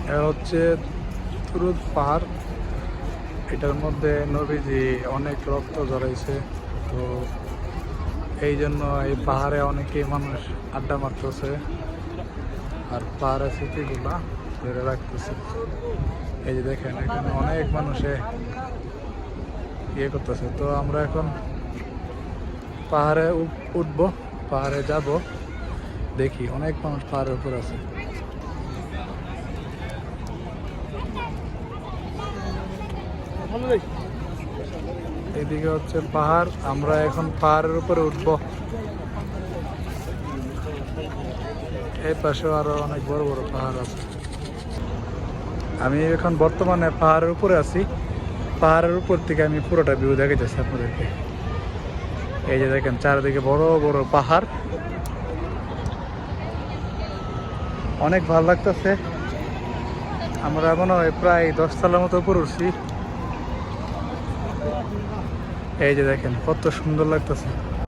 এটা হচ্ছে তুরুত পাহাড়। এটার মধ্যে নবীজি অনেক রক্ত ঝরাইছে, তো এই জন্য এই পাহাড়ে অনেকেই মানুষ আড্ডা মারতেছে আর পাহাড়ের স্মৃতিগুলা ধরে রাখতেছে। এই যে দেখেন এখানে অনেক মানুষে ইয়ে করতেছে। তো আমরা এখন পাহাড়ে উঠবো, পাহাড়ে যাব, দেখি অনেক মানুষ পাহাড়ের উপর আছে। এদিকে হচ্ছে পাহাড়, আমরা এখন পাহাড়ের উপরে উঠবো। এই পাশেও আরো অনেক বড় বড় পাহাড় আছে। আমি এখন বর্তমানে পাহাড়ের উপরে আছি। পাহাড়ের উপর থেকে আমি পুরোটা ভিউ দেখাইতেছি আপনাদেরকে। এই যে দেখেন চারিদিকে বড় বড় পাহাড়, অনেক ভালো লাগতেছে। আমরা মনে হয় প্রায় 10 তলার মতো উপর উঠছি। এই যে দেখেন কত সুন্দর লাগতেছে।